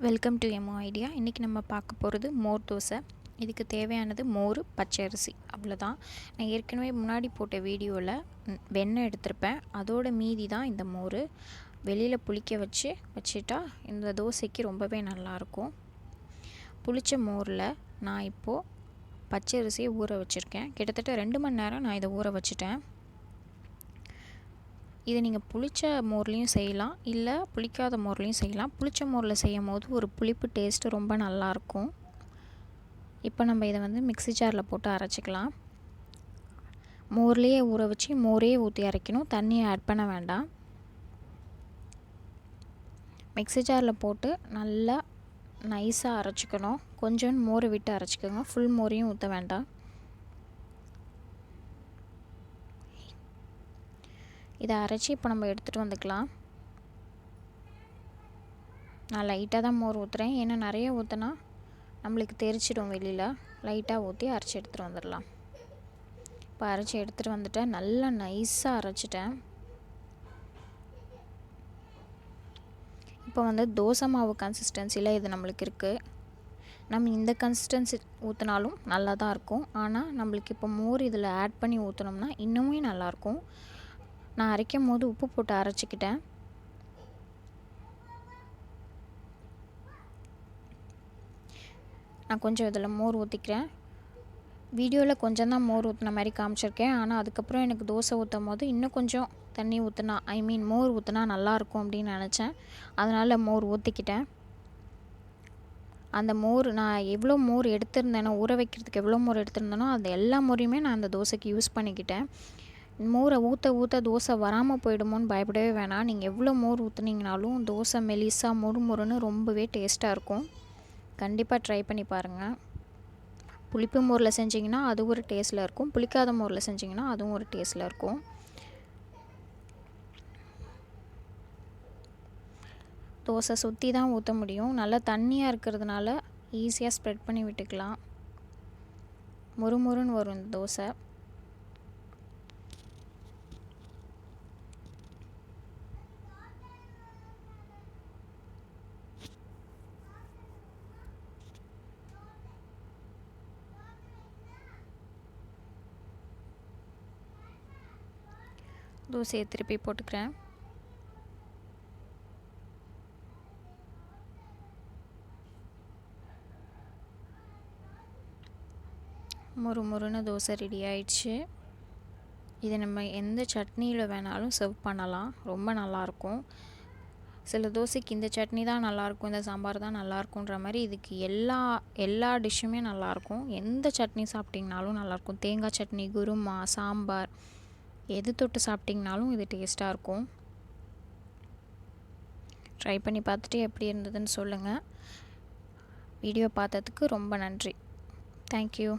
Welcome to MO idea. இன்றைக்கி நம்ம பார்க்க போகிறது மோர் தோசை. இதுக்கு தேவையானது மோர், பச்சை அரிசி, அவ்வளோதான். நான் ஏற்கனவே முன்னாடி போட்ட வீடியோவில் வெண்ணெய் எடுத்திருப்பேன், அதோட மீதி தான் இந்த மோர். வெளியில் புளிக்க வச்சுட்டா இந்த தோசைக்கு ரொம்பவே நல்லாயிருக்கும். புளித்த மோரில் நான் இப்போது பச்சை அரிசியை ஊற வச்சுருக்கேன். கிட்டத்தட்ட 2 மணி நேரம் நான் இதை ஊற வச்சுட்டேன். இதை நீங்கள் புளித்த மோர்லேயும் செய்யலாம், இல்லை புளிக்காத மோர்லேயும் செய்யலாம். புளித்த மோரில் செய்யும் போது ஒரு புளிப்பு டேஸ்ட்டு ரொம்ப நல்லாயிருக்கும். இப்போ நம்ம இதை மிக்ஸி ஜாரில் போட்டு அரைச்சிக்கலாம். மோர்லேயே ஊற வச்சு மோரே ஊற்றி அரைக்கணும், தண்ணியை ஆட் பண்ண வேண்டாம். மிக்ஸி ஜாரில் போட்டு நல்லா நைஸாக அரைச்சிக்கணும். கொஞ்சம் மோரை விட்டு அரைச்சிக்கோங்க, ஃபுல் மோரையும் ஊற்ற வேண்டாம். இதை அரைச்சி இப்போ நம்ம எடுத்துகிட்டு வந்துக்கலாம். நான் லைட்டாக தான் மோர் ஊற்றுறேன், ஏன்னா நிறைய ஊற்றினா நம்மளுக்கு தெரிச்சிடும். வெளியில் லைட்டாக ஊற்றி அரைச்சி எடுத்துகிட்டு வந்துடலாம். இப்போ அரைச்சி எடுத்துகிட்டு வந்துட்டேன், நல்லா நைஸாக அரைச்சிட்டேன். இப்போ தோசை மாவு கன்சிஸ்டன்சியில் இது நம்மளுக்கு இருக்குது. நம்ம இந்த கன்சிஸ்டன்சி ஊற்றினாலும் நல்லா தான் இருக்கும். ஆனால் நம்மளுக்கு இப்போ மோர் இதில் ஆட் பண்ணி ஊற்றினோம்னா இன்னுமே நல்லாயிருக்கும். நான் அரைக்கும் போது உப்பு போட்டு அரைச்சிக்கிட்டேன். நான் கொஞ்சம் இதில் மோர் ஊற்றிக்கிறேன். வீடியோவில் கொஞ்சம் தான் மோர் ஊற்றின மாதிரி காமிச்சிருக்கேன், ஆனால் அதுக்கப்புறம் எனக்கு தோசை ஊற்றும் போது இன்னும் கொஞ்சம் தண்ணி ஊற்றினா, மோர் ஊற்றினா நல்லாயிருக்கும் அப்படின்னு நினச்சேன். அதனால் மோர் ஊற்றிக்கிட்டேன். அந்த மோர் நான் எவ்வளோ மோர் எடுத்திருந்தேனோ, ஊற வைக்கிறதுக்கு எவ்வளோ மோர் எடுத்திருந்தேனோ அந்த எல்லா மோரையுமே நான் அந்த தோசைக்கு யூஸ் பண்ணிக்கிட்டேன். மோரை ஊற்ற தோசை வராமல் போயிடுமோன்னு பயப்படவே வேணாம். நீங்கள் எவ்வளோ மோர் ஊற்றுனீங்கனாலும் தோசை மெலிசாக மொறுமொறுன்னு ரொம்பவே டேஸ்ட்டாக இருக்கும். கண்டிப்பாக ட்ரை பண்ணி பாருங்கள். புளிப்பு மோரில் செஞ்சிங்கன்னா அது ஒரு டேஸ்ட்டில் இருக்கும், புளிக்காத மோரில் செஞ்சிங்கன்னா அதுவும் ஒரு டேஸ்ட்டில் இருக்கும். தோசை சுற்றி தான் ஊற்ற முடியும். நல்லா தண்ணியாக இருக்கிறதுனால ஈஸியாக ஸ்ப்ரெட் பண்ணி விட்டுக்கலாம். மொறுமொறுன்னு வரும் இந்த தோசை. தோசையை திருப்பி போட்டுக்கிறேன். மொறுமொறுன்னு தோசை ரெடி ஆயிடுச்சு. இதை நம்ம எந்த சட்னியில் வேணாலும் சர்வ் பண்ணலாம், ரொம்ப நல்லாயிருக்கும். சில தோசைக்கு இந்த சட்னி தான் நல்லாயிருக்கும், இந்த சாம்பார் தான் நல்லாயிருக்குன்ற மாதிரி இதுக்கு எல்லா டிஷ்ஷுமே நல்லாயிருக்கும். எந்த சட்னி சாப்பிட்டிங்கனாலும் நல்லாயிருக்கும். தேங்காய் சட்னி, குருமா, சாம்பார், எது தொட்டு சாப்பிட்டிங்கனாலும் இது டேஸ்ட்டாக இருக்கும். ட்ரை பண்ணி பார்த்துட்டு எப்படி இருந்ததுன்னு சொல்லுங்கள். வீடியோ பார்த்ததுக்கு ரொம்ப நன்றி. தேங்க்யூ.